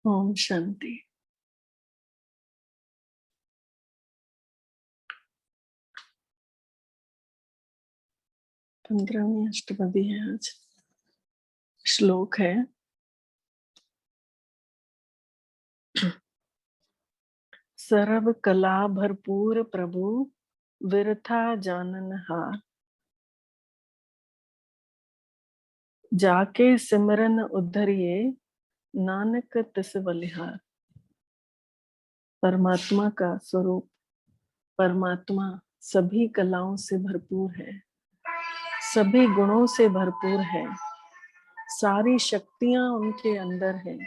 ओम शांति। 15वीं अष्टपदी है आज। श्लोक है, सर्व कला भरपूर प्रभु विरथा जानन हार, जाके सिमरन उद्धरिए नानक तिस बलिहार। परमात्मा का स्वरूप, परमात्मा सभी कलाओं से भरपूर है, सभी गुणों से भरपूर है, सारी शक्तियां उनके अंदर है।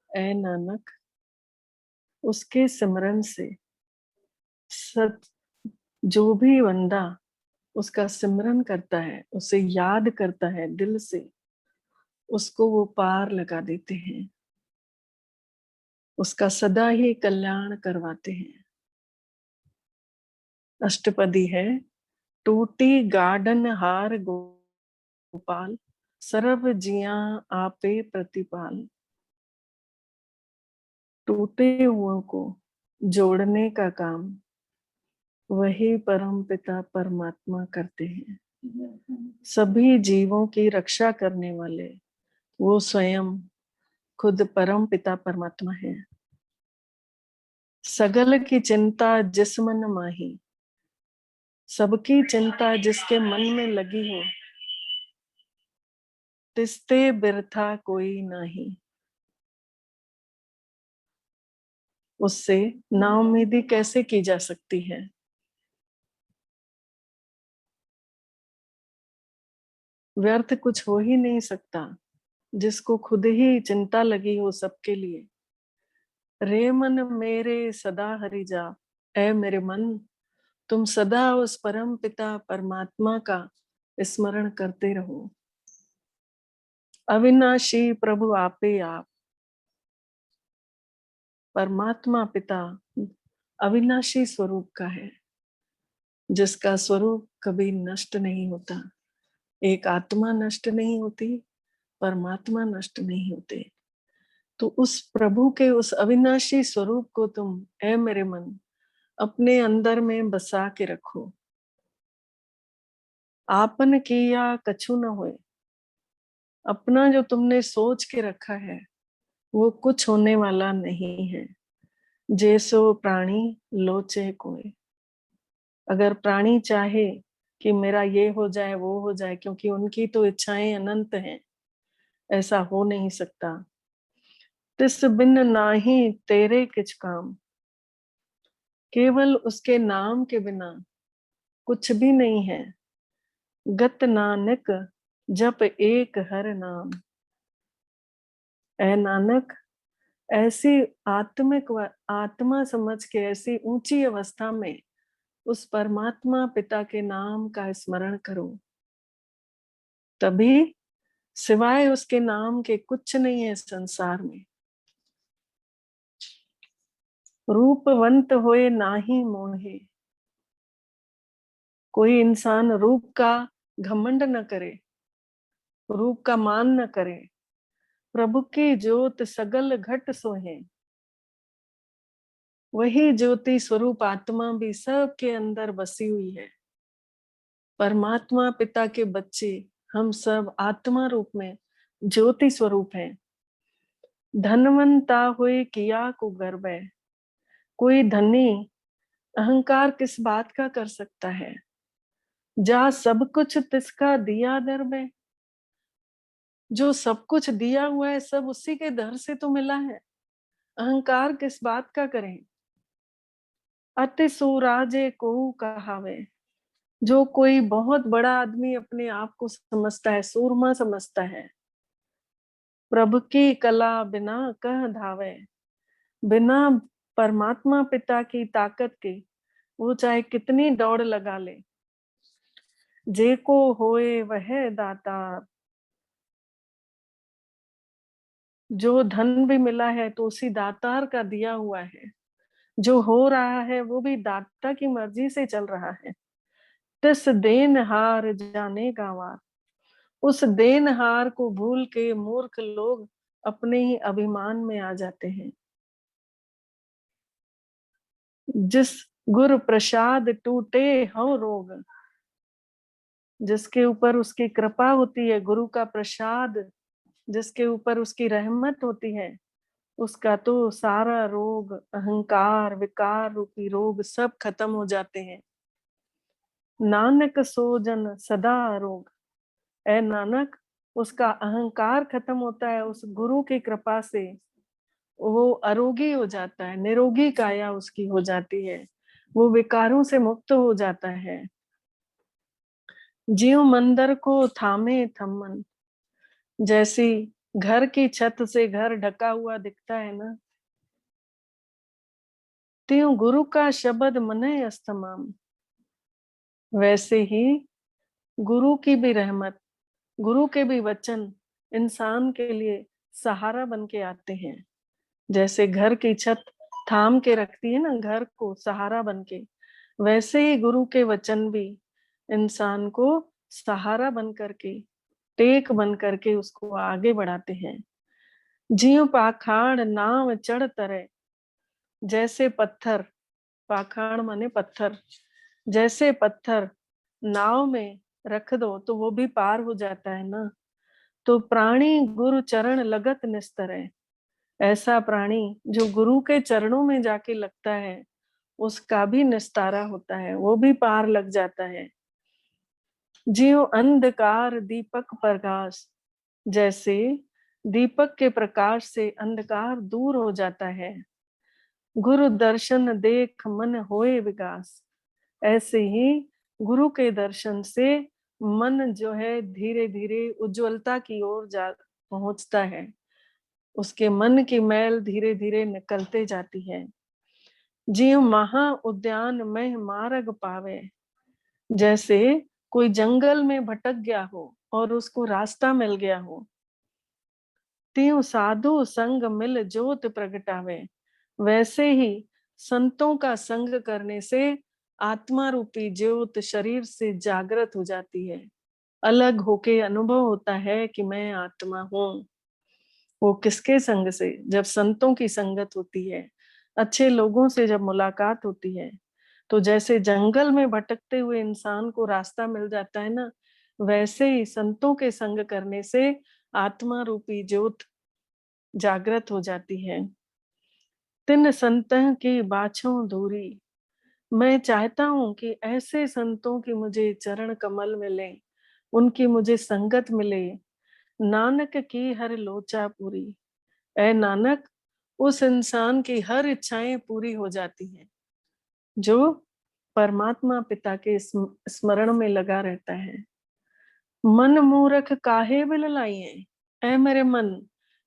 ऐ नानक, उसके सिमरन से सत जो भी बंदा उसका सिमरन करता है, उसे याद करता है दिल से, उसको वो पार लगा देते हैं, उसका सदा ही कल्याण करवाते हैं। अष्टपदी है, टूटी गार्डन हार गोपाल, सर्व जिया आपे प्रतिपाल। टूटे हुओं को जोड़ने का काम वही परम पिता परमात्मा करते हैं। सभी जीवों की रक्षा करने वाले वो स्वयं खुद परम पिता परमात्मा है। सगल की चिंता जिस मन माही, सबकी चिंता जिसके मन में लगी हो, तिस्ते बिरथा कोई नाही। उससे नाउम्मीदी कैसे की जा सकती है। व्यर्थ कुछ हो ही नहीं सकता जिसको खुद ही चिंता लगी हो सबके लिए। रे मन मेरे सदा हरि जा, ऐ मेरे मन तुम सदा उस परम पिता परमात्मा का स्मरण करते रहो। अविनाशी प्रभु आपे आप, परमात्मा पिता अविनाशी स्वरूप का है, जिसका स्वरूप कभी नष्ट नहीं होता। एक आत्मा नष्ट नहीं होती, परमात्मा नष्ट नहीं होते। तो उस प्रभु के उस अविनाशी स्वरूप को तुम, ऐ मेरे मन, अपने अंदर में बसा के रखो। आपन किया कछु न होए, अपना जो तुमने सोच के रखा है वो कुछ होने वाला नहीं है। जैसो प्राणी लोचे कोय, अगर प्राणी चाहे कि मेरा ये हो जाए वो हो जाए, क्योंकि उनकी तो इच्छाएं अनंत हैं, ऐसा हो नहीं सकता। तिस बिन नाही तेरे किछ काम, केवल उसके नाम के बिना कुछ भी नहीं है। गत नानक जप एक हर नाम, ऐ नानक ऐसी आत्मिक आत्मा समझ के ऐसी ऊंची अवस्था में उस परमात्मा पिता के नाम का स्मरण करो, तभी सिवाय उसके नाम के कुछ नहीं है संसार में। रूपवंत होए नाही मोहे, कोई इंसान रूप का घमंड न करे, रूप का मान न करे। प्रभु की ज्योत सगल घट सोहे, वही ज्योति स्वरूप आत्मा भी सबके अंदर बसी हुई है। परमात्मा पिता के बच्चे हम सब आत्मा रूप में ज्योति स्वरूप हैं। धनवंता हुए किया को गर्व है, कोई धनी अहंकार किस बात का कर सकता है। जा सब कुछ तिसका दिया दर में, जो सब कुछ दिया हुआ है सब उसी के दर से तो मिला है, अहंकार किस बात का करें। अति सुराजे को कहावे, जो कोई बहुत बड़ा आदमी अपने आप को समझता है, सूरमा समझता है। प्रभु की कला बिना कह धावे, बिना परमात्मा पिता की ताकत के वो चाहे कितनी दौड़ लगा ले। जे को होए वह दाता, जो धन भी मिला है तो उसी दातार का दिया हुआ है। जो हो रहा है वो भी दाता की मर्जी से चल रहा है। तिस देनहार जाने गावार, उस देनहार को भूल के मूर्ख लोग अपने ही अभिमान में आ जाते हैं। जिस गुरु प्रसाद टूटे हौ रोग, जिसके ऊपर उसकी कृपा होती है, गुरु का प्रसाद जिसके ऊपर उसकी रहमत होती है, उसका तो सारा रोग, अहंकार विकार रूपी रोग सब खत्म हो जाते हैं। नानक सो जन सदा रोग, ए नानक, उसका अहंकार खत्म होता है उस गुरु की कृपा से। वो अरोगी हो जाता है, निरोगी काया उसकी हो जाती है, वो विकारों से मुक्त हो जाता है। जीव मंदिर को थामे थम्मन, जैसी घर की छत से घर ढका हुआ दिखता है ना, त्यों गुरु का शब्द मने अस्तमाम, वैसे ही गुरु की भी रहमत, गुरु के भी वचन इंसान के लिए सहारा बन के आते हैं। जैसे घर की छत थाम के रखती है ना घर को सहारा बन के, वैसे ही गुरु के वचन भी इंसान को सहारा बन करके, टेक बन करके उसको आगे बढ़ाते हैं। ज्यों पाखाड़ नाव चढ़ तरे, जैसे पत्थर, पाखाड़ माने पत्थर, जैसे पत्थर नाव में रख दो तो वो भी पार हो जाता है ना, तो प्राणी गुरु चरण लगत निस्तर है। ऐसा प्राणी जो गुरु के चरणों में जाके लगता है, उसका भी निस्तारा होता है, वो भी पार लग जाता है। ज्यों अंधकार दीपक प्रकाश, जैसे दीपक के प्रकाश से अंधकार दूर हो जाता है। गुरु दर्शन देख मन होए विकास, ऐसे ही गुरु के दर्शन से मन जो है धीरे धीरे उज्ज्वलता की ओर जा पहुंचता है, उसके मन की मैल धीरे धीरे निकलते जाती है। जीव महा उद्यान में मार्ग पावे, जैसे कोई जंगल में भटक गया हो और उसको रास्ता मिल गया हो, त्यों साधु संग मिल ज्योत प्रगटावे, वैसे ही संतों का संग करने से आत्मा रूपी ज्योत शरीर से जागृत हो जाती है। अलग होके अनुभव होता है कि मैं आत्मा हूँ। वो किसके संग से? जब संतों की संगत होती है, अच्छे लोगों से जब मुलाकात होती है, तो जैसे जंगल में भटकते हुए इंसान को रास्ता मिल जाता है ना, वैसे ही संतों के संग करने से आत्मा रूपी ज्योत जागृत हो जाती है। तिन संतों की बाछों दूरी, मैं चाहता हूं कि ऐसे संतों की मुझे चरण कमल मिले, उनकी मुझे संगत मिले। नानक की हर लोचा पूरी, ए नानक, उस इंसान की हर इच्छाएं पूरी हो जाती हैं जो परमात्मा पिता के स्मरण में लगा रहता है। मन मूर्ख काहे बिल लाइए, ऐ मेरे मन,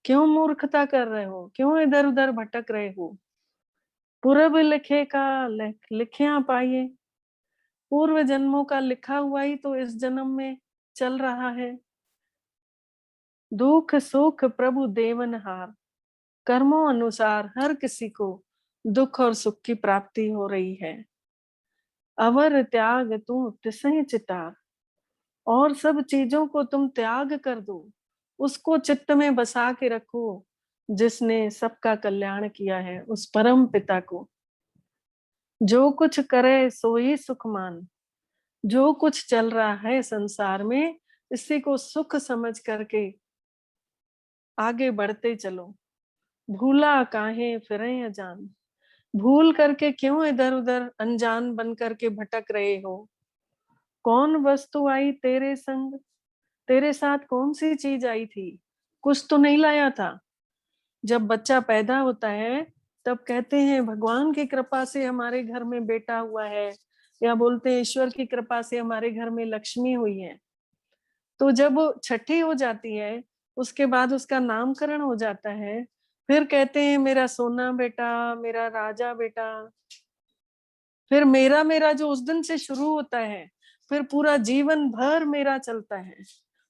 क्यों मूर्खता कर रहे हो, क्यों इधर उधर भटक रहे हो। पूर्व लिखे का लिखिया पाइए, पूर्व जन्मों का लिखा हुआ ही तो इस जन्म में चल रहा है। दुख सुख प्रभु देवन हार, कर्मों अनुसार हर किसी को दुख और सुख की प्राप्ति हो रही है। अवर त्याग तू तिसहि चितार, और सब चीजों को तुम त्याग कर दो, उसको चित्त में बसा के रखो जिसने सबका कल्याण किया है, उस परम पिता को। जो कुछ करे सो ही सुख मान, जो कुछ चल रहा है संसार में, इसी को सुख समझ करके आगे बढ़ते चलो। भूला काहे फिरे अजान, भूल करके क्यों इधर उधर अनजान बन करके भटक रहे हो। कौन वस्तु आई तेरे संग, तेरे साथ कौन सी चीज आई थी, कुछ तो नहीं लाया था। जब बच्चा पैदा होता है तब कहते हैं भगवान की कृपा से हमारे घर में बेटा हुआ है, या बोलते हैं ईश्वर की कृपा से हमारे घर में लक्ष्मी हुई है। तो जब वो छठी हो जाती है, उसके बाद उसका नामकरण हो जाता है, फिर कहते हैं मेरा सोना बेटा, मेरा राजा बेटा। फिर मेरा मेरा जो उस दिन से शुरू होता है, फिर पूरा जीवन भर मेरा चलता है,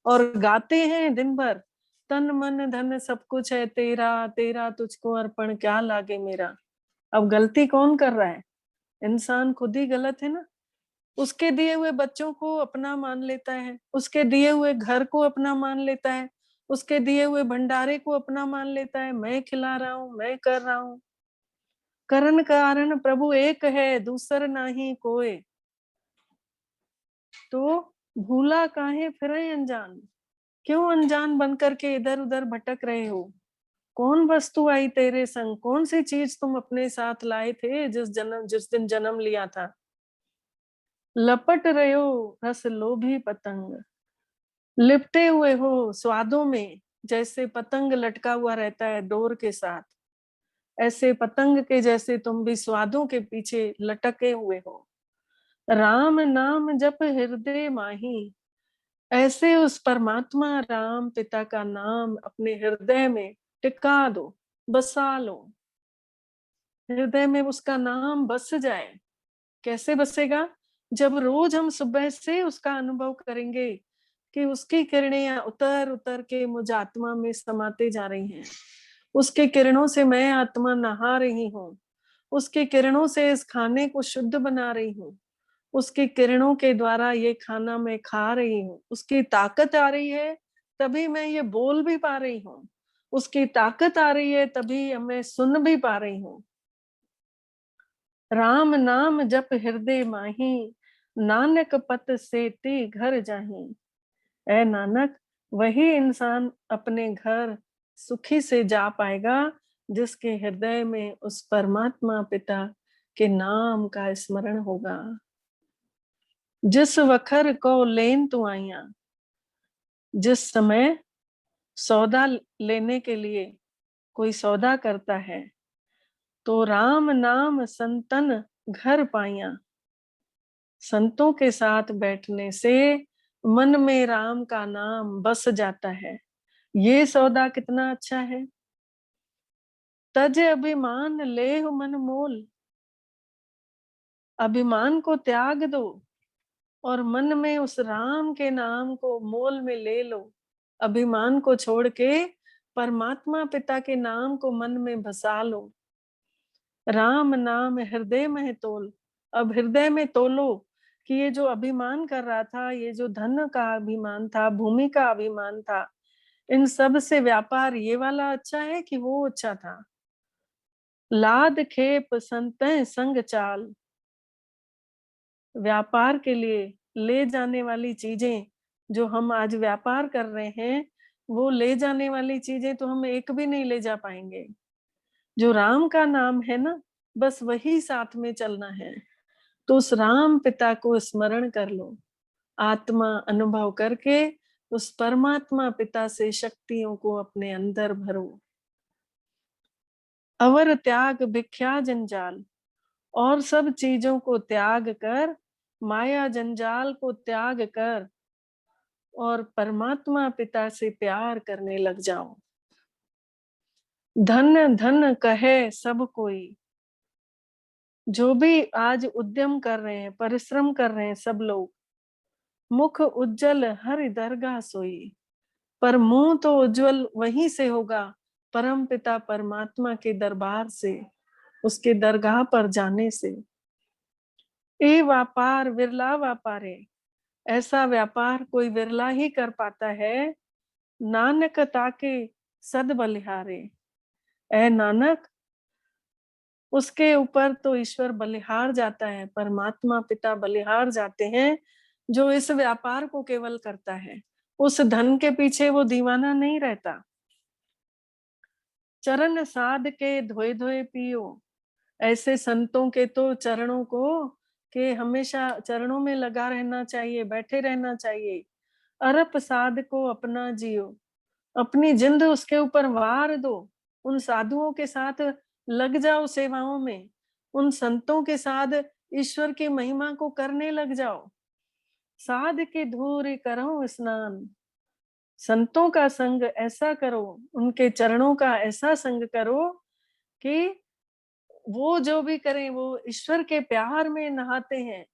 और गाते हैं दिन भर, तन मन धन सब कुछ है तेरा, तेरा तुझको अर्पण क्या लागे मेरा। अब गलती कौन कर रहा है? इंसान खुद ही गलत है ना। उसके दिए हुए बच्चों को अपना मान लेता है, उसके दिए हुए घर को अपना मान लेता है, उसके दिए हुए भंडारे को अपना मान लेता है, मैं खिला रहा हूँ, मैं कर रहा हूँ। करण कारण प्रभु एक है, दूसर नाही कोय। तो भूला काहे फिरे अनजान। क्यों अनजान बनकर के इधर उधर भटक रहे हो? कौन वस्तु आई तेरे संग? कौन सी चीज तुम अपने साथ लाए थे जिस दिन जन्म लिया था? लपट रहे हो रस लोभी पतंग, लिपटे हुए हो स्वादों में, जैसे पतंग लटका हुआ रहता है डोर के साथ, ऐसे पतंग के जैसे तुम भी स्वादों के पीछे लटके हुए हो। राम नाम जप हृदय माही, ऐसे उस परमात्मा राम पिता का नाम अपने हृदय में टिका दो, बसा लो। हृदय में उसका नाम बस जाए। कैसे बसेगा? जब रोज हम सुबह से उसका अनुभव करेंगे कि उसकी किरणें उतर उतर के मुझ आत्मा में समाते जा रही हैं। उसके किरणों से मैं आत्मा नहा रही हूँ। उसके किरणों से इस खाने को शुद्ध बना रही हूँ। उसकी किरणों के द्वारा ये खाना मैं खा रही हूँ। उसकी ताकत आ रही है तभी मैं ये बोल भी पा रही हूँ। उसकी ताकत आ रही है तभी मैं सुन भी पा रही हूँ। राम नाम जप हृदय माही, नानक पत से ते घर जाही। ऐ नानक, वही इंसान अपने घर सुखी से जा पाएगा जिसके हृदय में उस परमात्मा पिता के नाम का स्मरण होगा। जिस वखर को लेन तू आइया, जिस समय सौदा लेने के लिए कोई सौदा करता है, तो राम नाम संतन घर पाइया। संतों के साथ बैठने से मन में राम का नाम बस जाता है। ये सौदा कितना अच्छा है। तज अभिमान लेह मन मोल, अभिमान को त्याग दो और मन में उस राम के नाम को मोल में ले लो। अभिमान को छोड़ के परमात्मा पिता के नाम को मन में बसा लो। राम नाम हृदय में तोल। अब हृदय में तोलो कि ये जो अभिमान कर रहा था, ये जो धन का अभिमान था, भूमि का अभिमान था, इन सब से व्यापार ये वाला अच्छा है कि वो अच्छा था। लाद खेप संतय संग चाल, व्यापार के लिए ले जाने वाली चीजें जो हम आज व्यापार कर रहे हैं, वो ले जाने वाली चीजें तो हम एक भी नहीं ले जा पाएंगे। जो राम का नाम है ना, बस वही साथ में चलना है। तो उस राम पिता को स्मरण कर लो। आत्मा अनुभव करके उस परमात्मा पिता से शक्तियों को अपने अंदर भरो। अवर त्याग भिख्या जंजाल, और सब चीजों को त्याग कर, माया जंजाल को त्याग कर और परमात्मा पिता से प्यार करने लग जाओ। धन धन कहे सब कोई, जो भी आज उद्यम कर रहे हैं, परिश्रम कर रहे हैं सब लोग, मुख उज्जवल हरि दरगाह सोई, पर मुंह तो उज्जवल वहीं से होगा, परम पिता परमात्मा के दरबार से, उसके दरगाह पर जाने से। ए व्यापार विरला व्यापारे, ऐसा व्यापार कोई विरला ही कर पाता है। नानक ताके सद बलिहारे, ए नानक, उसके ऊपर तो ईश्वर बलिहार जाता है, परमात्मा पिता बलिहार जाते हैं। जो इस व्यापार को केवल करता है, उस धन के पीछे वो दीवाना नहीं रहता। चरण साध के धोए धोए पियो, ऐसे संतों के तो चरणों को के हमेशा चरणों में लगा रहना चाहिए, बैठे रहना चाहिए। अरप साध को अपना जियो, अपनी जिंद उसके ऊपर वार दो। उन साधुओं के साथ लग जाओ सेवाओं में, उन संतों के साथ ईश्वर की महिमा को करने लग जाओ। साध के धूर करो स्नान, संतों का संग ऐसा करो, उनके चरणों का ऐसा संग करो कि वो जो भी करें वो ईश्वर के प्यार में नहाते हैं।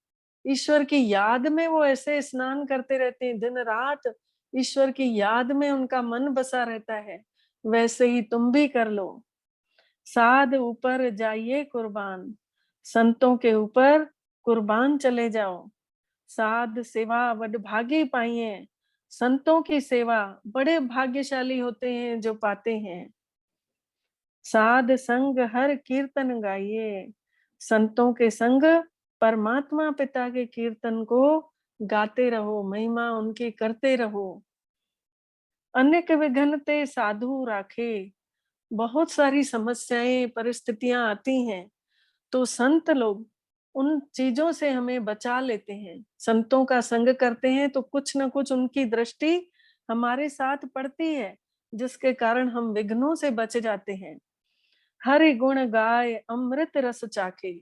ईश्वर की याद में वो ऐसे स्नान करते रहते हैं, दिन रात ईश्वर की याद में उनका मन बसा रहता है। वैसे ही तुम भी कर लो। साध ऊपर जाइए कुर्बान, संतों के ऊपर कुर्बान चले जाओ। साध सेवा वडभागी पाइए, संतों की सेवा बड़े भाग्यशाली होते हैं जो पाते हैं। साध संग हर कीर्तन गाइए, संतों के संग परमात्मा पिता के कीर्तन को गाते रहो, महिमा उनकी करते रहो। अनेक विघ्न ते साधु राखे, बहुत सारी समस्याएं परिस्थितियां आती हैं, तो संत लोग उन चीजों से हमें बचा लेते हैं। संतों का संग करते हैं तो कुछ न कुछ उनकी दृष्टि हमारे साथ पड़ती है, जिसके कारण हम विघ्नों से बच जाते हैं। हरि गुण गाय अमृत रस चाखे,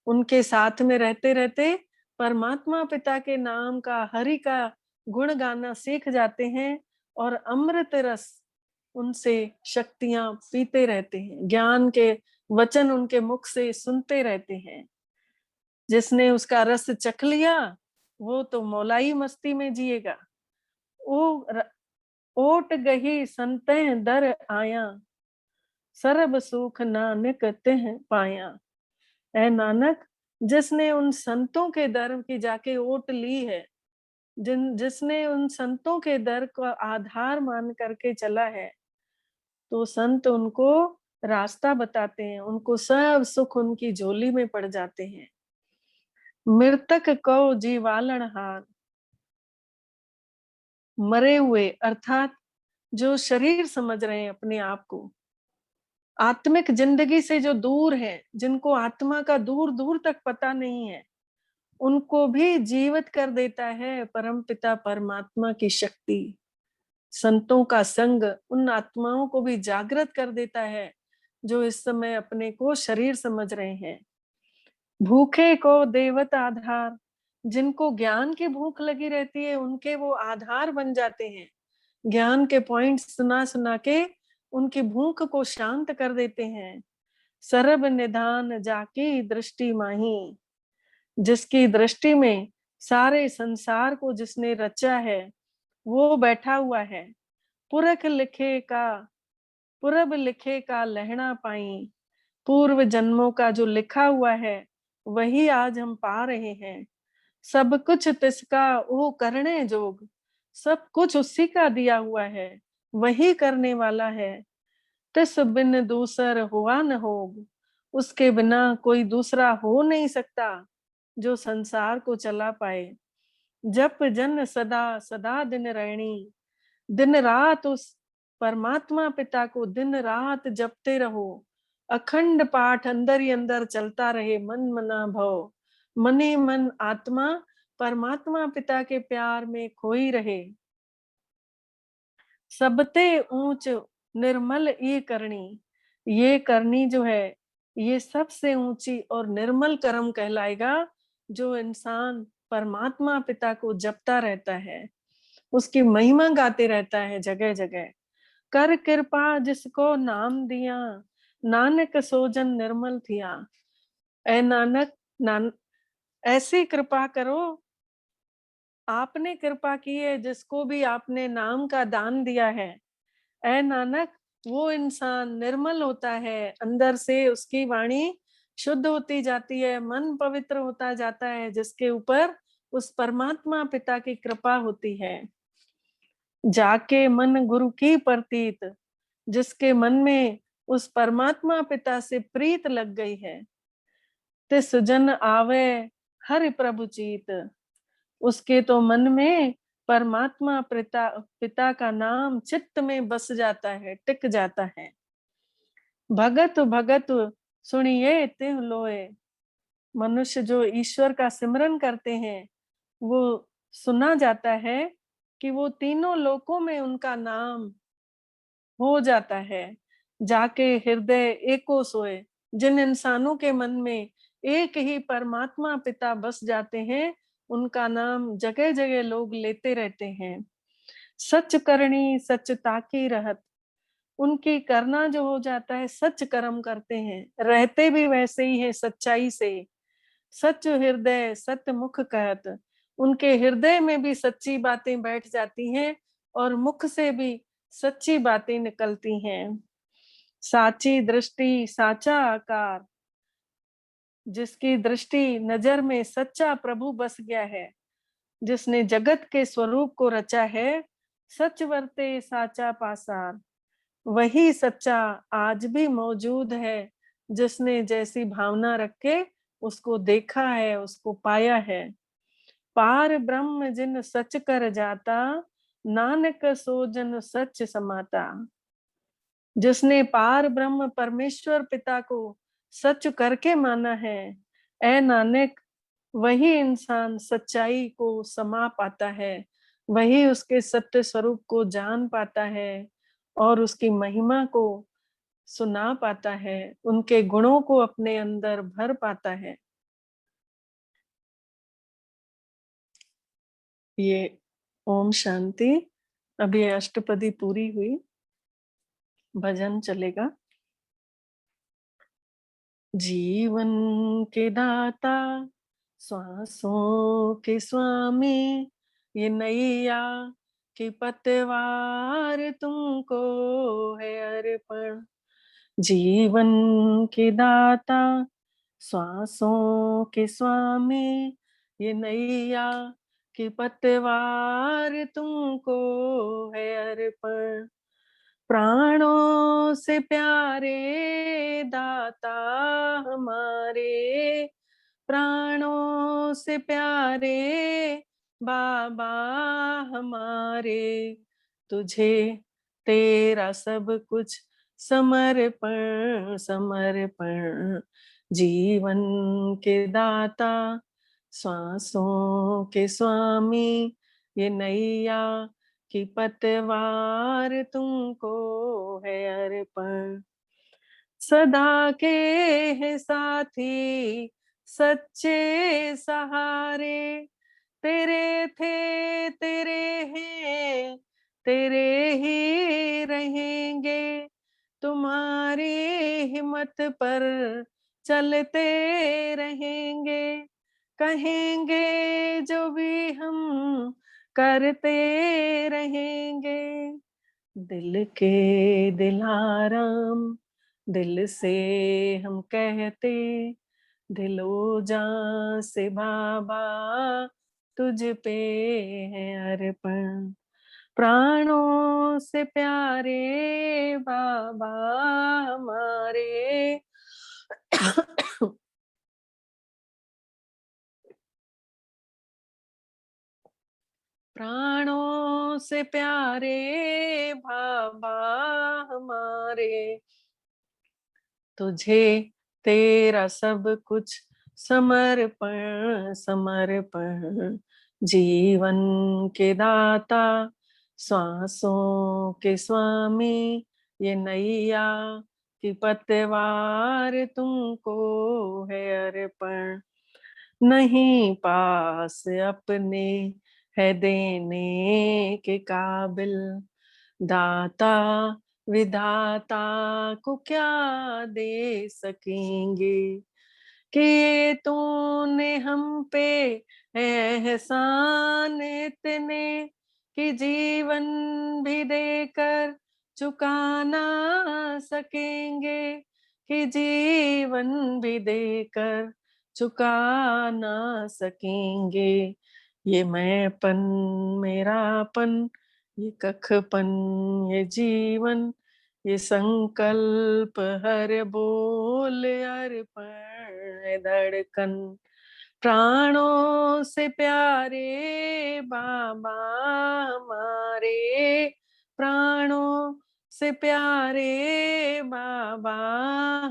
उनके साथ में रहते रहते परमात्मा पिता के नाम का, हरि का गुण गाना सीख जाते हैं और अमृत रस उनसे शक्तियां पीते रहते हैं, ज्ञान के वचन उनके मुख से सुनते रहते हैं। जिसने उसका रस चख लिया वो तो मौलाई मस्ती में जिएगा। ओ ओट गही संतें दर आया, सर्ब सुख नानक तिह पाया। ऐ नानक, जिसने उन संतों के दर की जाके ओट ली है, जिसने उन संतों के दर को आधार मान करके चला है, तो संत उनको रास्ता बताते हैं, उनको सब सुख उनकी झोली में पड़ जाते हैं। मृतक को जीवालन हार, मरे हुए अर्थात जो शरीर समझ रहे हैं अपने आप को, आत्मिक जिंदगी से जो दूर है, जिनको आत्मा का दूर दूर तक पता नहीं है, उनको भी जीवित कर देता है परमपिता परमात्मा की शक्ति। संतों का संग उन आत्माओं को भी जागृत कर देता है जो इस समय अपने को शरीर समझ रहे हैं। भूखे को देवत आधार, जिनको ज्ञान की भूख लगी रहती है उनके वो आधार बन जाते हैं। ज्ञान के पॉइंट सुना सुना के उनकी भूख को शांत कर देते हैं। सर्ब निधान जाकी दृष्टि माही, जिसकी दृष्टि में सारे संसार को जिसने रचा है वो बैठा हुआ है। पुरख लिखे का, पूरब लिखे का लहना पाई, पूर्व जन्मों का जो लिखा हुआ है वही आज हम पा रहे हैं। सब कुछ तिसका वो करने जोग, सब कुछ उसी का दिया हुआ है, वही करने वाला है। तिस बिन दूसर हुआ न होग, उसके बिना कोई दूसरा हो नहीं सकता जो संसार को चला पाए। जप जन सदा सदा दिन रैणी, दिन रात उस परमात्मा पिता को दिन रात जपते रहो। अखंड पाठ अंदर ही अंदर चलता रहे, मन मना भव, मने मन आत्मा परमात्मा पिता के प्यार में खोई रहे। सबते ऊंच निर्मल ये करनी, ये करनी जो है ये सबसे ऊंची और निर्मल कर्म कहलाएगा जो इंसान परमात्मा पिता को जपता रहता है, उसकी महिमा गाते रहता है जगह जगह। कर कृपा जिसको नाम दिया, नानक सोजन निर्मल थिया। ऐ नानक, ऐसी कृपा करो, आपने कृपा की है जिसको भी आपने नाम का दान दिया है। ऐ नानक, वो इंसान निर्मल होता है, अंदर से उसकी वाणी शुद्ध होती जाती है, मन पवित्र होता जाता है, जिसके ऊपर उस परमात्मा पिता की कृपा होती है। जाके मन गुरु की प्रतीत, जिसके मन में उस परमात्मा पिता से प्रीत लग गई है। तिस जन आवे हरि प्रभु चीत, उसके तो मन में परमात्मा पिता पिता का नाम चित्त में बस जाता है, टिक जाता है। भगत भगत सुनिए तिह लोए, मनुष्य जो ईश्वर का सिमरन करते हैं वो सुना जाता है कि वो तीनों लोकों में उनका नाम हो जाता है। जाके हृदय एको सोए, जिन इंसानों के मन में एक ही परमात्मा पिता बस जाते हैं उनका नाम जगह जगह लोग लेते रहते हैं। सच करनी सच ताकी रहत, उनकी करना जो हो जाता है सच कर्म करते हैं, रहते भी वैसे ही है सच्चाई से। सच हृदय सत्य मुख कहत, उनके हृदय में भी सच्ची बातें बैठ जाती हैं और मुख से भी सच्ची बातें निकलती हैं। साची दृष्टि साचा आकार, जिसकी दृष्टि नजर में सच्चा प्रभु बस गया है जिसने जगत के स्वरूप को रचा है, सच वर्ते साचा पासार। वही सच्चा आज भी मौजूद है, जिसने जैसी भावना रख के उसको देखा है, उसको पाया है। पार ब्रह्म जिन सच कर जाता, नानक सो जन सच समाता। जिसने पार ब्रह्म परमेश्वर पिता को सच करके माना है, ए नानक, वही इंसान सच्चाई को समा पाता है, वही उसके सत्य स्वरूप को जान पाता है और उसकी महिमा को सुना पाता है, उनके गुणों को अपने अंदर भर पाता है। ये ओम शांति। अभी अष्टपदी पूरी हुई, भजन चलेगा। जीवन के दाता, श्वासों के स्वामी, ये नैया की पतवार तुमको है अर्पण। जीवन के दाता, श्वासों के स्वामी, ये नैया की पतवार तुमको है अर्पण। प्राणों से प्यारे दाता हमारे, प्राणों से प्यारे बाबा हमारे, तुझे तेरा सब कुछ समर्पण समर्पण। जीवन के दाता, श्वासों के स्वामी, ये नैया की पतवार तुमको है अर्पण। सदा के है साथी सच्चे सहारे, तेरे थे तेरे हैं तेरे ही रहेंगे। तुम्हारी हिम्मत पर चलते रहेंगे, कहेंगे जो भी हम करते रहेंगे। दिल के दिलाराम दिल से हम कहते, दिलो जान से बाबा तुझ पे है अर्पण। प्राणों से प्यारे बाबा हमारे, प्राणों से प्यारे बाबा हमारे, तुझे तेरा सब कुछ समर्पण समर्पण। जीवन के दाता, श्वासों के स्वामी, ये नैया की पतवार तुमको है अर्पण। नहीं पास अपने है देने के काबिल, दाता विधाता को क्या दे सकेंगे। कि ये तूने हम पे एहसान इतने, कि जीवन भी देकर चुका ना सकेंगे, कि जीवन भी देकर चुका ना सकेंगे। ये मैंपन मेरापन, ये कखपन ये जीवन, ये संकल्प हर बोल अर्पण धड़कन। प्राणों से प्यारे बाबा हमारे, प्राणों से प्यारे बाबा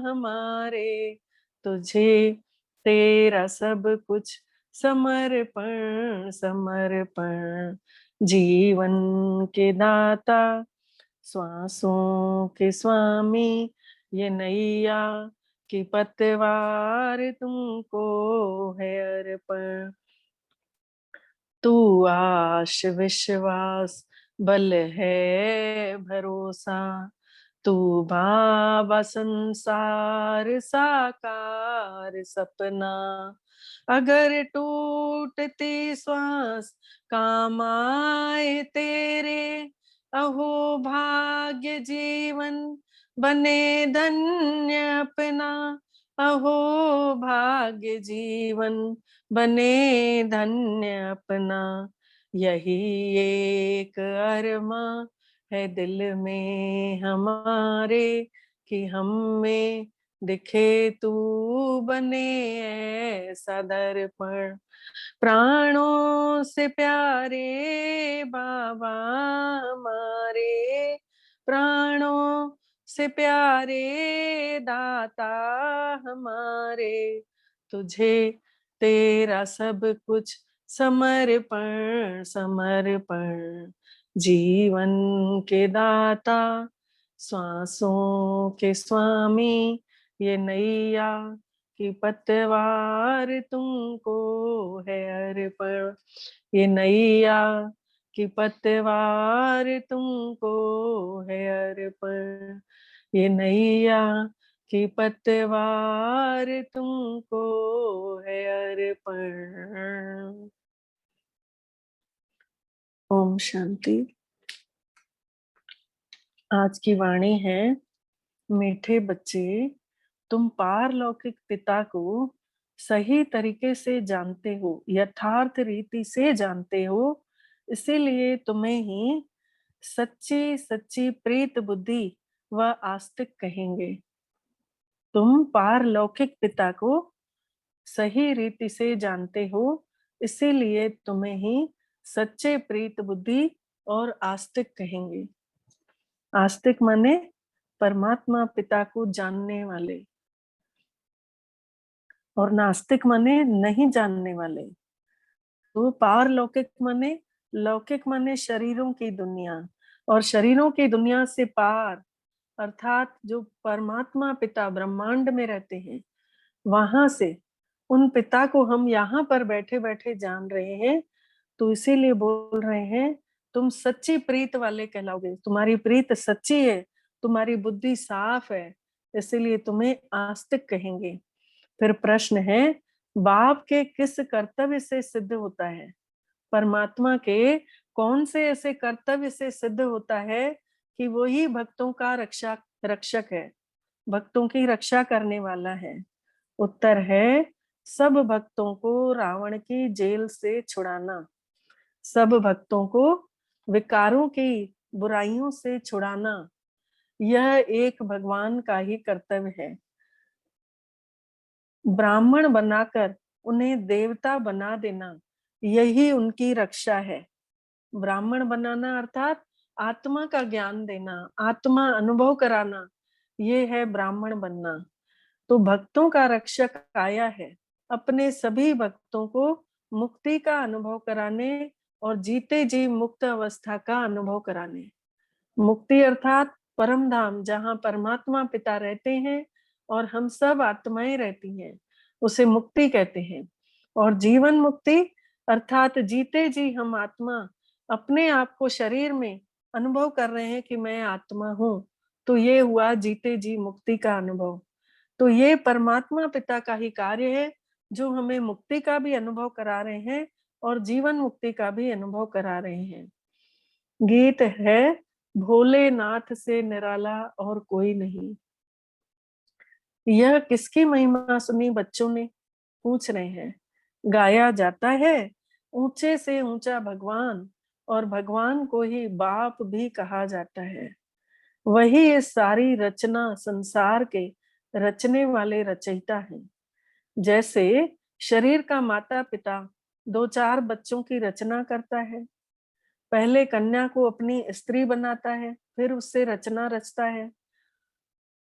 हमारे, तुझे तेरा सब कुछ समर्पण समर्पण। जीवन के दाता, श्वासों के स्वामी, ये नैया की पतवार तुमको है अर्पण। तू आश विश्वास बल है भरोसा, तू बाबा संसार साकार सपना। अगर टूटती श्वास काम आए तेरे, अहो भाग्य जीवन बने धन्य अपना। अहो भाग्य जीवन बने धन्य अपना, यही एक अरमा है दिल में हमारे, कि हम में दिखे तू बने ऐसा दर्पण। प्राणों से प्यारे बाबा हमारे, प्राणों से प्यारे दाता हमारे, तुझे तेरा सब कुछ समर्पण समर्पण। जीवन के दाता, श्वासों के स्वामी, ये नैया कि पतवार तुमको है अर्पण। ये नैया कि पतवार तुमको है अर्पण। ये नैया कि पतवार तुमको है अर्पण। ओम शांति। आज की वाणी है, मीठे बच्चे, तुम पारलौकिक पिता को सही तरीके से जानते हो, यथार्थ रीति से जानते हो, इसीलिए तुम्हें ही सच्ची सच्ची प्रीत बुद्धि व आस्तिक कहेंगे। तुम पारलौकिक पिता को सही रीति से जानते हो, इसीलिए तुम्हें ही सच्चे प्रीत बुद्धि और आस्तिक कहेंगे। आस्तिक माने परमात्मा पिता को जानने वाले, और नास्तिक माने नहीं जानने वाले। तो पारलौकिक माने, लौकिक माने शरीरों की दुनिया, और शरीरों की दुनिया से पार अर्थात जो परमात्मा पिता ब्रह्मांड में रहते हैं, वहां से उन पिता को हम यहाँ पर बैठे बैठे जान रहे हैं। तो इसीलिए बोल रहे हैं, तुम सच्ची प्रीत वाले कहलाओगे, तुम्हारी प्रीत सच्ची है, तुम्हारी बुद्धि साफ है, इसीलिए तुम्हें आस्तिक कहेंगे। फिर प्रश्न है, बाप के किस कर्तव्य से सिद्ध होता है? परमात्मा के कौन से ऐसे कर्तव्य से सिद्ध होता है कि वो ही भक्तों का रक्षक है, भक्तों की रक्षा करने वाला है? उत्तर है, सब भक्तों को रावण की जेल से छुड़ाना, सब भक्तों को विकारों की बुराइयों से छुड़ाना, यह एक भगवान का ही कर्तव्य है। ब्राह्मण बनाकर उन्हें देवता बना देना, यही उनकी रक्षा है। ब्राह्मण बनाना अर्थात आत्मा का ज्ञान देना, आत्मा अनुभव कराना, ये है ब्राह्मण बनना। तो भक्तों का रक्षक आया है, अपने सभी भक्तों को मुक्ति का अनुभव कराने और जीते जी मुक्त अवस्था का अनुभव कराने। मुक्ति अर्थात परम धाम, जहाँ परमात्मा पिता रहते हैं और हम सब आत्माएं रहती हैं, उसे मुक्ति कहते हैं। और जीवन मुक्ति अर्थात जीते जी हम आत्मा अपने आप को शरीर में अनुभव कर रहे हैं कि मैं आत्मा हूँ, तो ये हुआ जीते जी मुक्ति का अनुभव। तो ये परमात्मा पिता का ही कार्य है, जो हमें मुक्ति का भी अनुभव करा रहे हैं और जीवन मुक्ति का भी अनुभव करा रहे हैं। गीत है, भोलेनाथ से निराला और कोई नहीं। यह किसकी महिमा सुनी बच्चों ने? पूछ रहे हैं। गाया जाता है, ऊंचे से ऊंचा भगवान, और भगवान को ही बाप भी कहा जाता है। वही इस सारी रचना संसार के रचने वाले रचयिता हैं। जैसे शरीर का माता पिता दो चार बच्चों की रचना करता है, पहले कन्या को अपनी स्त्री बनाता है, फिर उससे रचना रचता है,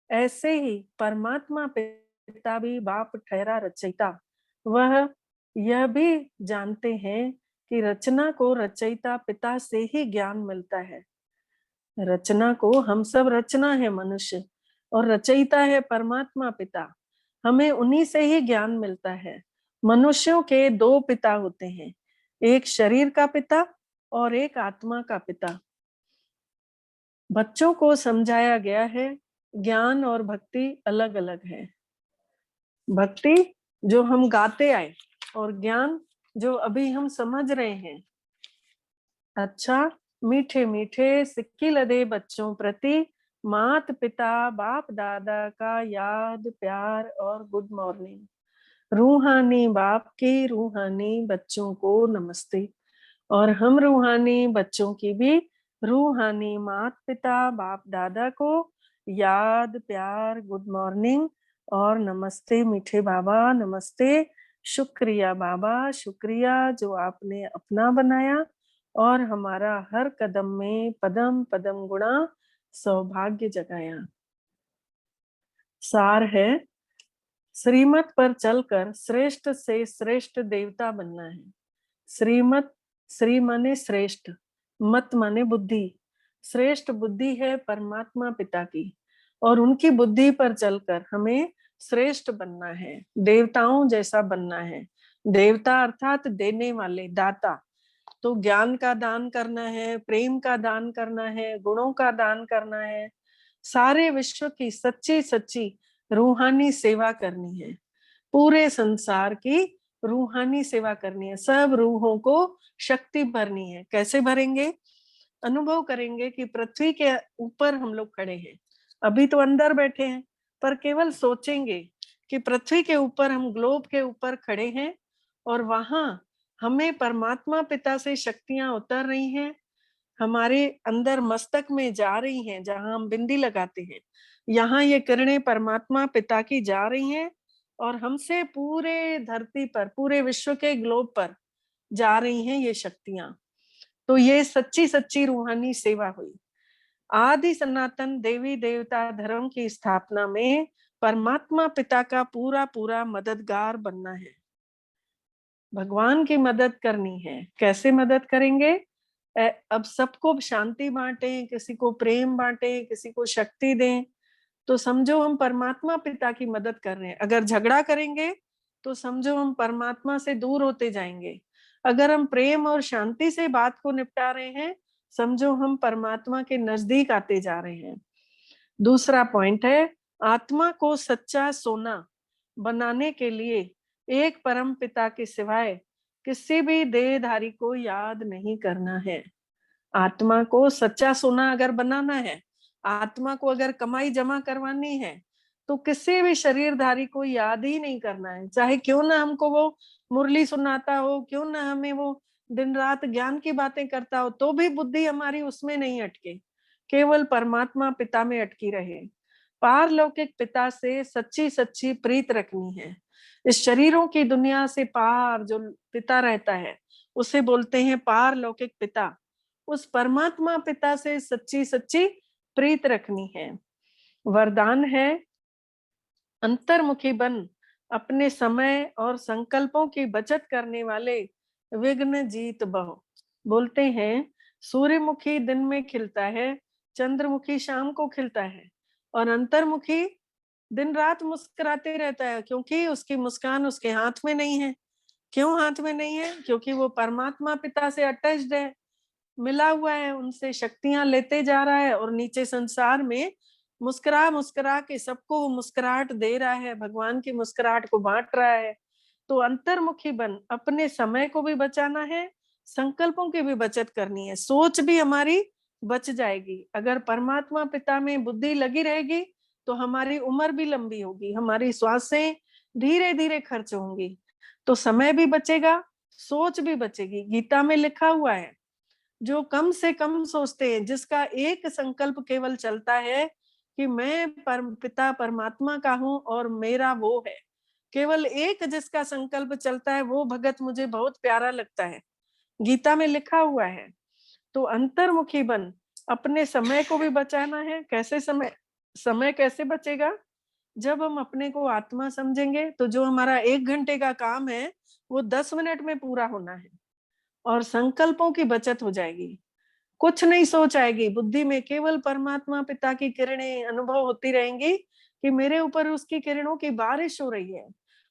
ऐसे ही परमात्मा पिता भी बाप ठहरा रचयिता। वह यह भी जानते हैं कि रचना को रचयिता पिता से ही ज्ञान मिलता है। रचना को, हम सब रचना है मनुष्य, और रचयिता है परमात्मा पिता, हमें उन्हीं से ही ज्ञान मिलता है। मनुष्यों के दो पिता होते हैं, एक शरीर का पिता और एक आत्मा का पिता। बच्चों को समझाया गया है, ज्ञान और भक्ति अलग अलग है। भक्ति जो हम गाते आए, और ज्ञान जो अभी हम समझ रहे हैं। अच्छा, मीठे मीठे सिक्की लदे बच्चों प्रति मात पिता बाप दादा का याद प्यार और गुड मॉर्निंग। रूहानी बाप की रूहानी बच्चों को नमस्ते। और हम रूहानी बच्चों की भी रूहानी मात पिता बाप दादा को याद प्यार गुड मॉर्निंग और नमस्ते मीठे बाबा, नमस्ते। शुक्रिया बाबा, शुक्रिया जो आपने अपना बनाया और हमारा हर कदम में पदम पदम गुणा सौभाग्य जगाया। सार है, श्रीमत पर चलकर श्रेष्ठ से श्रेष्ठ देवता बनना है। श्रीमत, श्री माने श्रेष्ठ, मत माने बुद्धि। श्रेष्ठ बुद्धि है परमात्मा पिता की, और उनकी बुद्धि पर चलकर हमें श्रेष्ठ बनना है, देवताओं जैसा बनना है। देवता अर्थात देने वाले, दाता। तो ज्ञान का दान करना है, प्रेम का दान करना है, गुणों का दान करना है, सारे विश्व की सच्ची सच्ची रूहानी सेवा करनी है। पूरे संसार की रूहानी सेवा करनी है, सब रूहों को शक्ति भरनी है। कैसे भरेंगे? अनुभव करेंगे कि पृथ्वी के ऊपर हम लोग खड़े हैं। अभी तो अंदर बैठे हैं, पर केवल सोचेंगे कि पृथ्वी के ऊपर, हम ग्लोब के ऊपर खड़े हैं और वहां हमें परमात्मा पिता से शक्तियां उतर रही हैं, हमारे अंदर मस्तक में जा रही हैं। जहां हम बिंदी लगाते हैं, यहाँ ये किरणें परमात्मा पिता की जा रही हैं और हमसे पूरे धरती पर, पूरे विश्व के ग्लोब पर जा रही हैं ये शक्तियां। तो ये सच्ची सच्ची रूहानी सेवा हुई। आदि सनातन देवी देवता धर्म की स्थापना में परमात्मा पिता का पूरा पूरा मददगार बनना है, भगवान की मदद करनी है। कैसे मदद करेंगे? अब सबको शांति बांटें, किसी को प्रेम बांटें, किसी को शक्ति दें, तो समझो हम परमात्मा पिता की मदद कर रहे हैं। अगर झगड़ा करेंगे तो समझो हम परमात्मा से दूर होते जाएंगे। अगर हम प्रेम और शांति से बात को निपटा रहे हैं, समझो हम परमात्मा के नजदीक आते जा रहे हैं। दूसरा पॉइंट है, आत्मा को सच्चा सोना बनाने के लिए एक परम पिता के सिवाय किसी भी देहधारी को याद नहीं करना है। आत्मा को सच्चा सोना अगर बनाना है, आत्मा को अगर कमाई जमा करवानी है, तो किसी भी शरीरधारी को याद ही नहीं करना है। चाहे क्यों ना हमको वो मुरली सुनाता हो, क्यों ना हमें वो दिन रात ज्ञान की बातें करता हो, तो भी बुद्धि हमारी उसमें नहीं अटके, केवल परमात्मा पिता में अटकी रहे। पारलौकिक पिता से सच्ची सच्ची प्रीत रखनी है। इस शरीरों की दुनिया से पार जो पिता रहता है, उसे बोलते हैं पारलौकिक पिता। उस परमात्मा पिता से सच्ची सच्ची प्रीत रखनी है। वरदान है, अंतर्मुखी बन अपने समय और संकल्पों की बचत करने वाले विघ्न जीत बहो। बोलते हैं सूर्यमुखी दिन में खिलता है, चंद्रमुखी शाम को खिलता है, और अंतर्मुखी दिन रात मुस्कुराते रहता है, क्योंकि उसकी मुस्कान उसके हाथ में नहीं है। क्यों हाथ में नहीं है? क्योंकि वो परमात्मा पिता से अटैच्ड है, मिला हुआ है, उनसे शक्तियां लेते जा रहा है, और नीचे संसार में मुस्कुरा मुस्कुरा के सबको वो मुस्कुराहट दे रहा है, भगवान की मुस्कुराहट को बांट रहा है। तो अंतर्मुखी बन अपने समय को भी बचाना है, संकल्पों की भी बचत करनी है, सोच भी हमारी बच जाएगी। अगर परमात्मा पिता में बुद्धि लगी रहेगी तो हमारी उम्र भी लंबी होगी, हमारी श्वासें धीरे धीरे खर्च होंगी, तो समय भी बचेगा, सोच भी बचेगी। गीता में लिखा हुआ है, जो कम से कम सोचते हैं, जिसका एक संकल्प केवल चलता है कि मैं पिता परमात्मा का हूं और मेरा वो है, केवल एक जिसका संकल्प चलता है, वो भगत मुझे बहुत प्यारा लगता है, गीता में लिखा हुआ है। तो अंतर्मुखी बन अपने समय को भी बचाना है। कैसे समय? समय कैसे बचेगा? जब हम अपने को आत्मा समझेंगे, तो जो हमारा 1 घंटे का काम है वो 10 मिनट में पूरा होना है, और संकल्पों की बचत हो जाएगी। कुछ नहीं सोच आएगी बुद्धि में, केवल परमात्मा पिता की किरणें अनुभव होती रहेंगी कि मेरे ऊपर उसकी किरणों की बारिश हो रही है,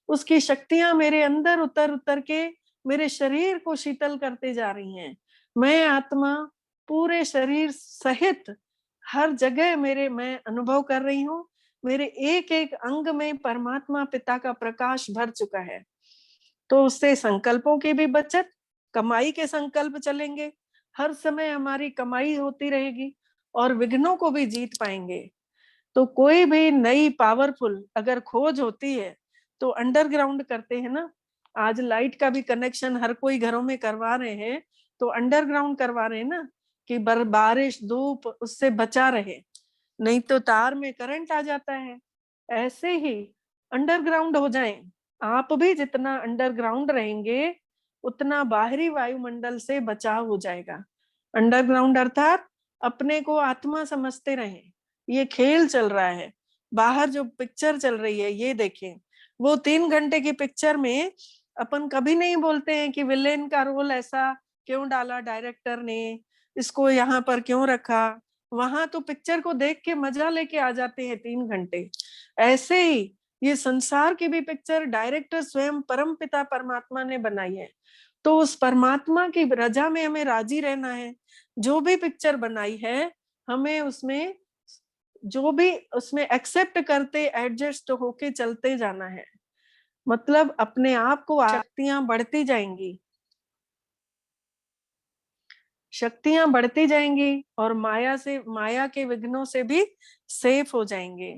उसकी शक्तियां मेरे अंदर उतर उतर के मेरे शरीर को शीतल करते जा रही हैं। मैं आत्मा पूरे शरीर सहित हर जगह मैं अनुभव कर रही हूँ, मेरे एक एक अंग में परमात्मा पिता का प्रकाश भर चुका है। तो उससे संकल्पों की भी बचत, कमाई के संकल्प चलेंगे, हर समय हमारी कमाई होती रहेगी, और विघ्नों को भी जीत पाएंगे। तो कोई भी नई पावरफुल अगर खोज होती है तो अंडरग्राउंड करते हैं ना। आज लाइट का भी कनेक्शन हर कोई घरों में करवा रहे हैं, तो अंडरग्राउंड करवा रहे हैं ना, कि बारिश धूप उससे बचा रहे, नहीं तो तार में करंट आ जाता है। ऐसे ही अंडरग्राउंड हो जाएं। आप भी जितना अंडरग्राउंड रहेंगे उतना बाहरी वायुमंडल से बचाव हो जाएगा। अंडरग्राउंड अर्थात अपने को आत्मा समझते रहें। ये खेल चल रहा है, बाहर जो पिक्चर चल रही है ये देखें। वो 3 घंटे की पिक्चर में अपन कभी नहीं बोलते हैं कि विलेन का रोल ऐसा क्यों डाला डायरेक्टर ने, इसको यहाँ पर क्यों रखा। वहां तो पिक्चर को देख के मजा लेके आ जाते हैं 3 घंटे। ऐसे ही ये संसार की भी पिक्चर डायरेक्टर स्वयं परम पिता परमात्मा ने बनाई है। तो उस परमात्मा की रजा में हमें राजी रहना है। जो भी पिक्चर बनाई है हमें उसमें जो भी उसमें एक्सेप्ट करते एडजस्ट होके चलते जाना है। मतलब अपने आप को शक्तियां बढ़ती जाएंगी, शक्तियां बढ़ती जाएंगी और माया के विघ्नों से भी सेफ हो जाएंगे।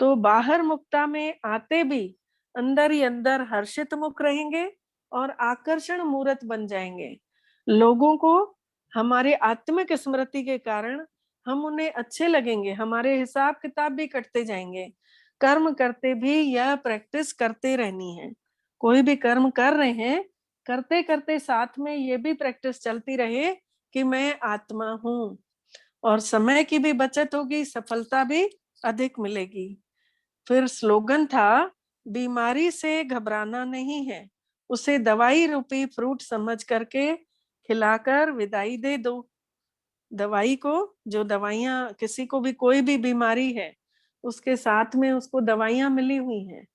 तो बाहर मुक्ता में आते भी अंदर ही अंदर हर्षित मुख रहेंगे और आकर्षण मूर्त बन जाएंगे। लोगों को हमारे आत्मिक स्मृति के कारण हम उन्हें अच्छे लगेंगे, हमारे हिसाब किताब भी कटते जाएंगे। कर्म करते भी यह प्रैक्टिस करते रहनी है। कोई भी कर्म कर रहे हैं, करते करते साथ में ये भी प्रैक्टिस चलती रहे कि मैं आत्मा हूँ, और समय की भी बचत होगी, सफलता भी अधिक मिलेगी। फिर स्लोगन था, बीमारी से घबराना नहीं है, उसे दवाई रूपी फ्रूट समझ करके खिलाकर विदाई दे दो। दवाई को, जो दवाइयां किसी को भी कोई भी बीमारी है उसके साथ में उसको दवाइयां मिली हुई हैं,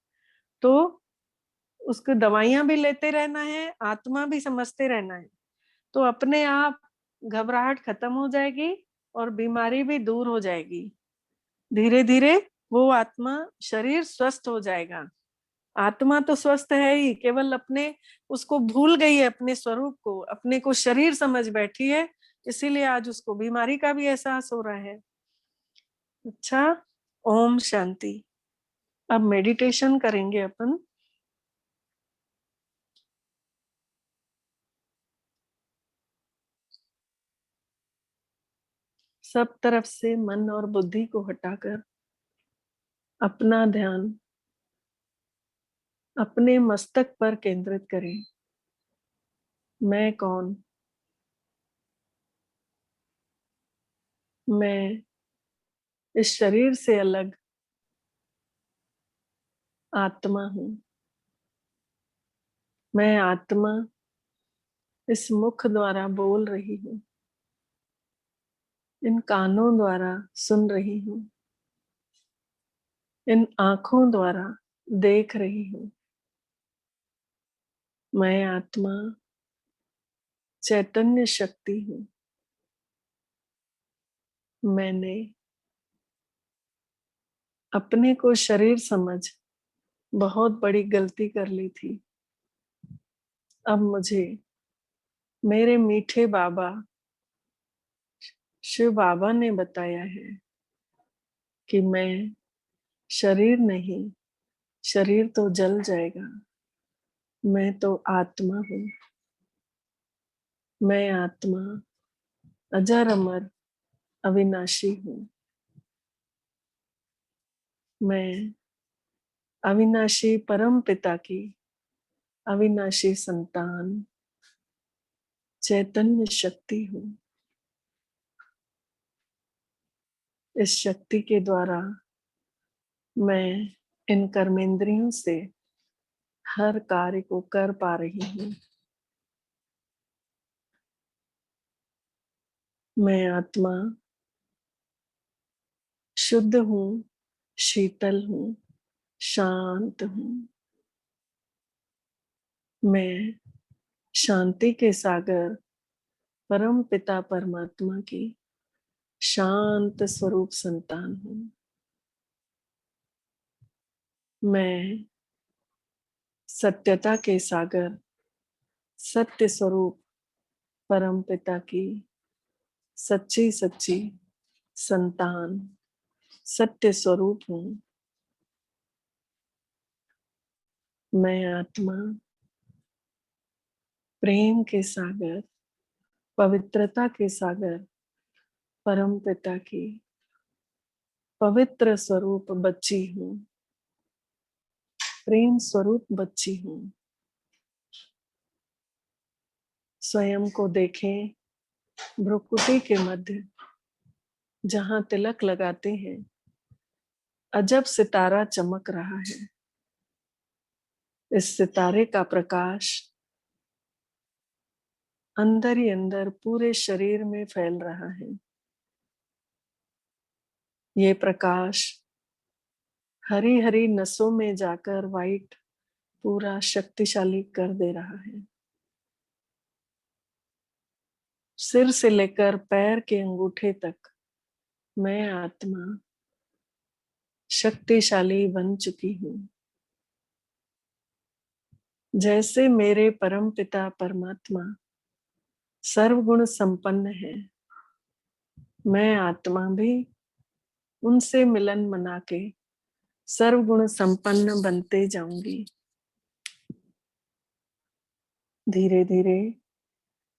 तो उसको दवाइयां भी लेते रहना है, आत्मा भी समझते रहना है। तो अपने आप घबराहट खत्म हो जाएगी और बीमारी भी दूर हो जाएगी। धीरे धीरे वो आत्मा शरीर स्वस्थ हो जाएगा। आत्मा तो स्वस्थ है ही, केवल अपने उसको भूल गई है, अपने स्वरूप को, अपने को शरीर समझ बैठी है, इसीलिए आज उसको बीमारी का भी एहसास हो रहा है। अच्छा, ओम शांति। अब मेडिटेशन करेंगे अपन। सब तरफ से मन और बुद्धि को हटाकर अपना ध्यान अपने मस्तक पर केंद्रित करें। मैं कौन? मैं इस शरीर से अलग आत्मा हूं। मैं आत्मा इस मुख द्वारा बोल रही हूँ, इन कानों द्वारा सुन रही हूँ, इन आंखों द्वारा देख रही हूँ। मैं आत्मा चैतन्य शक्ति हूँ। मैंने अपने को शरीर समझ बहुत बड़ी गलती कर ली थी। अब मुझे मेरे मीठे बाबा शिव बाबा ने बताया है कि मैं शरीर नहीं, शरीर तो जल जाएगा, मैं तो आत्मा हूँ। मैं आत्मा अजर अमर अविनाशी हूँ। मैं अविनाशी परम पिता की अविनाशी संतान चैतन्य शक्ति हूँ। इस शक्ति के द्वारा मैं इन कर्मेंद्रियों से हर कार्य को कर पा रही हूँ। मैं आत्मा शुद्ध हूँ, शीतल हूँ, शांत हूँ। मैं शांति के सागर परम पिता परमात्मा की शांत स्वरूप संतान हूँ। मैं सत्यता के सागर सत्य स्वरूप परम पिता की सच्ची सच्ची संतान, सत्य स्वरूप हूँ। मैं आत्मा प्रेम के सागर, पवित्रता के सागर, परम पिता की पवित्र स्वरूप बच्ची हूँ, प्रेम स्वरूप बच्ची हूँ। स्वयं को देखें भ्रुकुटी के मध्य, जहाँ तिलक लगाते हैं अजब सितारा चमक रहा है। इस सितारे का प्रकाश अंदर ही अंदर पूरे शरीर में फैल रहा है। ये प्रकाश हरी हरी नसों में जाकर वाइट पूरा शक्तिशाली कर दे रहा है। सिर से लेकर पैर के अंगूठे तक मैं आत्मा शक्तिशाली बन चुकी हूँ। जैसे मेरे परम पिता परमात्मा सर्वगुण संपन्न है, मैं आत्मा भी उनसे मिलन मना के सर्वगुण संपन्न बनते जाऊंगी। धीरे धीरे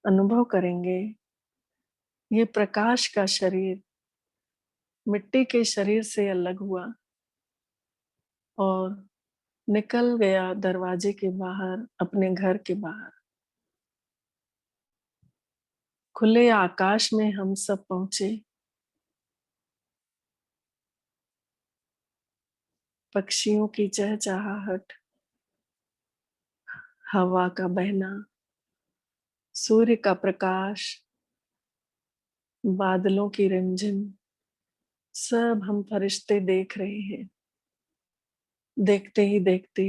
अनुभव करेंगे ये प्रकाश का शरीर मिट्टी के शरीर से अलग हुआ और निकल गया दरवाजे के बाहर, अपने घर के बाहर। खुले आकाश में हम सब पहुंचे। पक्षियों की चहचहाहट, हवा का बहना, सूर्य का प्रकाश, बादलों की रिमझिम, सब हम फरिश्ते देख रहे हैं। देखते ही देखते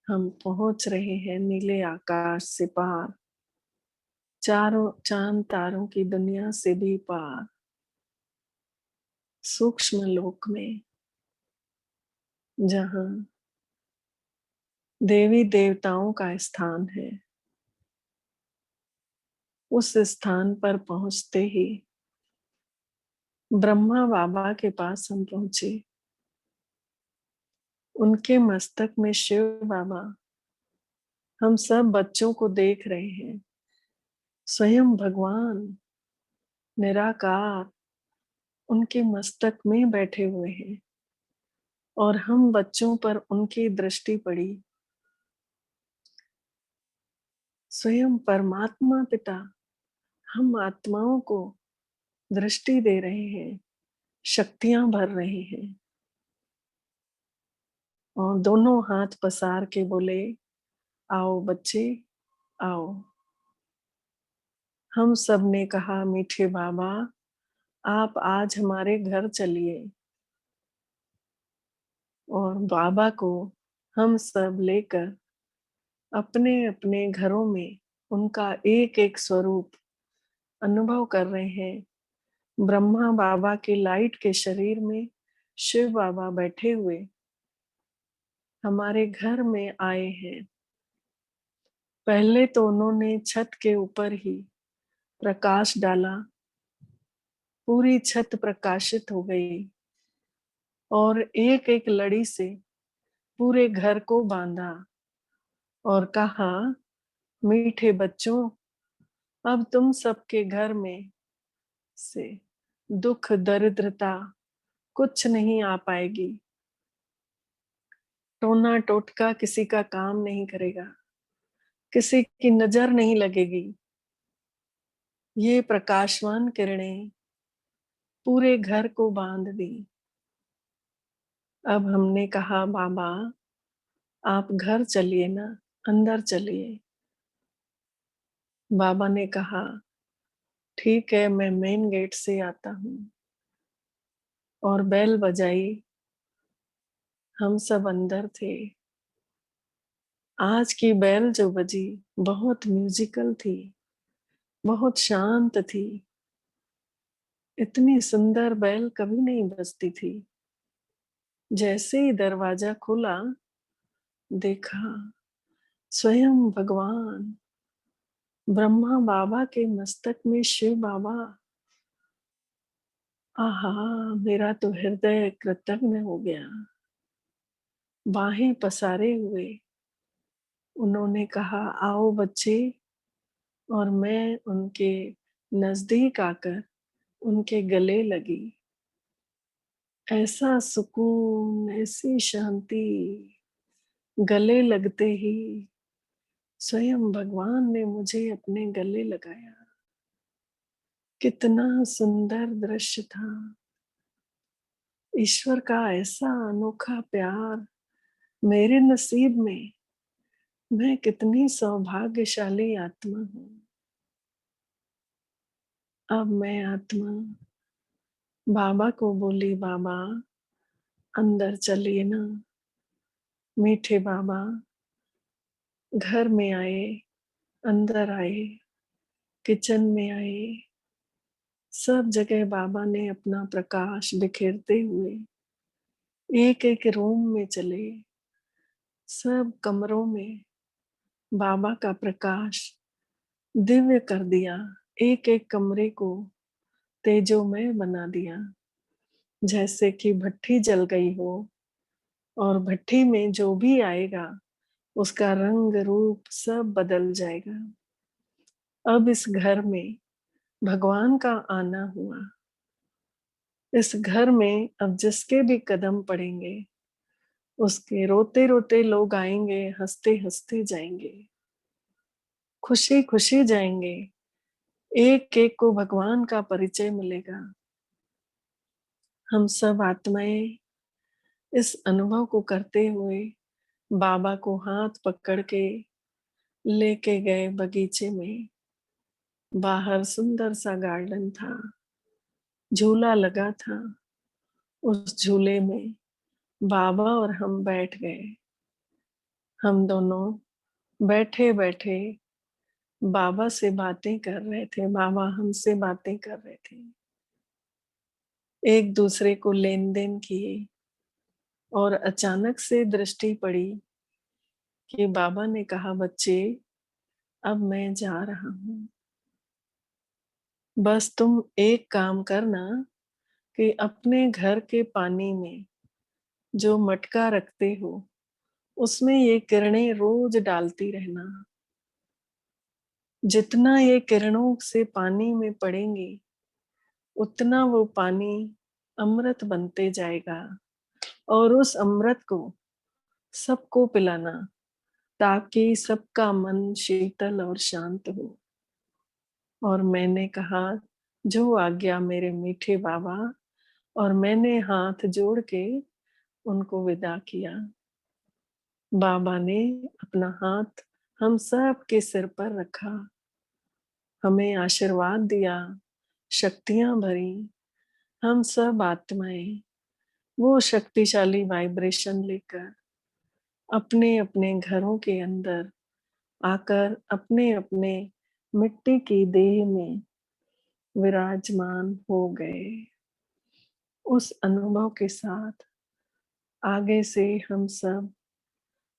हम पहुंच रहे हैं नीले आकाश से पार, चारों चांद तारों की दुनिया से भी पार, सूक्ष्म लोक में, जहां देवी देवताओं का स्थान है। उस स्थान पर पहुंचते ही ब्रह्मा बाबा के पास हम पहुंचे। उनके मस्तक में शिव बाबा हम सब बच्चों को देख रहे हैं। स्वयं भगवान निराकार उनके मस्तक में बैठे हुए हैं और हम बच्चों पर उनकी दृष्टि पड़ी। स्वयं परमात्मा पिता हम आत्माओं को दृष्टि दे रहे हैं, शक्तियां भर रहे हैं और दोनों हाथ पसार के बोले, आओ बच्चे आओ। हम सब ने कहा, मीठे बाबा आप आज हमारे घर चलिए। और बाबा को हम सब लेकर अपने अपने घरों में उनका एक एक स्वरूप अनुभव कर रहे हैं। ब्रह्मा बाबा के लाइट के शरीर में शिव बाबा बैठे हुए हमारे घर में आए हैं। पहले तो उन्होंने छत के ऊपर ही प्रकाश डाला, पूरी छत प्रकाशित हो गई और एक एक लड़ी से पूरे घर को बांधा और कहा, मीठे बच्चों अब तुम सबके घर में से दुख दरिद्रता कुछ नहीं आ पाएगी। टोना टोटका किसी का काम नहीं करेगा, किसी की नजर नहीं लगेगी। ये प्रकाशवान किरणें पूरे घर को बांध दी। अब हमने कहा, बाबा आप घर चलिए ना, अंदर चलिए। बाबा ने कहा, ठीक है मैं मेन गेट से आता हूँ। और बेल बजाई, हम सब अंदर थे। आज की बेल जो बजी बहुत म्यूजिकल थी, बहुत शांत थी। इतनी सुंदर बेल कभी नहीं बजती थी। जैसे ही दरवाजा खुला, देखा स्वयं भगवान ब्रह्मा बाबा के मस्तक में शिव बाबा आहा! मेरा तो हृदय कृतज्ञ हो गया। बाहें पसारे हुए उन्होंने कहा, आओ बच्चे, और मैं उनके नज़दीक आकर उनके गले लगी। ऐसा सुकून, ऐसी शांति, गले लगते ही स्वयं भगवान ने मुझे अपने गले लगाया। कितना सुंदर दृश्य था। ईश्वर का ऐसा अनोखा प्यार मेरे नसीब में। मैं कितनी सौभाग्यशाली आत्मा हूँ। अब मैं आत्मा बाबा को बोली, बाबा अंदर चलिए ना। मीठे बाबा घर में आए, अंदर आए, किचन में आए। सब जगह बाबा ने अपना प्रकाश बिखेरते हुए एक एक रूम में चले। सब कमरों में बाबा का प्रकाश दिव्य कर दिया। एक एक कमरे को तेजोमय बना दिया। जैसे कि भट्ठी जल गई हो और भट्ठी में जो भी आएगा उसका रंग रूप सब बदल जाएगा। अब इस घर में भगवान का आना हुआ। इस घर में अब जिसके भी कदम पड़ेंगे उसके रोते रोते लोग आएंगे, हंसते हंसते जाएंगे, खुशी खुशी जाएंगे। एक एक को भगवान का परिचय मिलेगा। हम सब आत्माएं इस अनुभव को करते हुए बाबा को हाथ पकड़ के लेके गए बगीचे में। बाहर सुंदर सा गार्डन था, झूला लगा था। उस झूले में बाबा और हम बैठ गए। हम दोनों बैठे बैठे बाबा से बातें कर रहे थे, बाबा हमसे बातें कर रहे थे। एक दूसरे को लेन देन किए और अचानक से दृष्टि पड़ी कि बाबा ने कहा, बच्चे अब मैं जा रहा हूँ। बस तुम एक काम करना कि अपने घर के पानी में जो मटका रखते हो उसमें ये किरणें रोज डालती रहना। जितना ये किरणों से पानी में पड़ेंगी उतना वो पानी अमृत बनते जाएगा और उस अमृत को सबको पिलाना ताकि सबका मन शीतल और शांत हो। और मैंने कहा, जो आज्ञा मेरे मीठे बाबा। और मैंने हाथ जोड़ के उनको विदा किया। बाबा ने अपना हाथ हम सब के सिर पर रखा, हमें आशीर्वाद दिया, शक्तियां भरी। हम सब आत्माएं वो शक्तिशाली वाइब्रेशन लेकर अपने अपने घरों के अंदर आकर अपने अपने मिट्टी की देह में विराजमान हो गए। उस अनुभव के साथ आगे से हम सब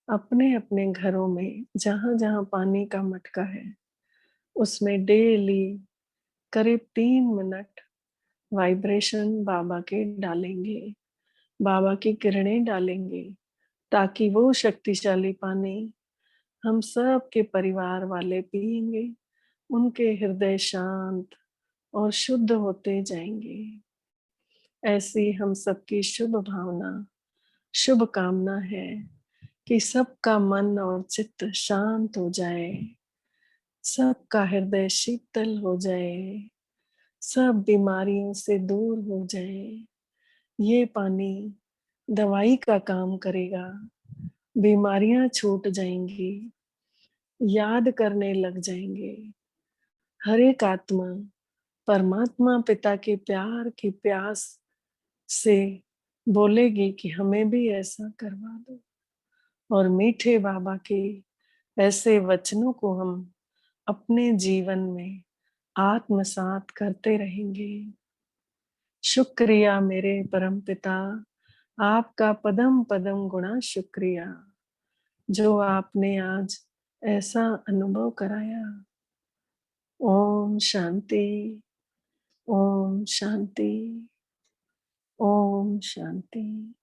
अपने अपने घरों में जहां जहां पानी का मटका है उसमें डेली करीब 3 मिनट वाइब्रेशन बाबा के डालेंगे, बाबा की किरणें डालेंगे, ताकि वो शक्तिशाली पानी हम सब के परिवार वाले पिएंगे। उनके हृदय शांत और शुद्ध होते जाएंगे। ऐसी हम सबकी शुभ भावना, शुभ कामना है कि सबका मन और चित्त शांत हो जाए, सबका हृदय शीतल हो जाए, सब बीमारियों से दूर हो जाए। ये पानी दवाई का काम करेगा, बीमारियां छूट जाएंगी, याद करने लग जाएंगे। हर एक आत्मा परमात्मा पिता के प्यार की प्यास से बोलेगी कि हमें भी ऐसा करवा दो। और मीठे बाबा के ऐसे वचनों को हम अपने जीवन में आत्मसात करते रहेंगे। शुक्रिया मेरे परम पिता, आपका पदम पदम गुणा शुक्रिया, जो आपने आज ऐसा अनुभव कराया। ओम शांति, ओम शांति। ओम शांति।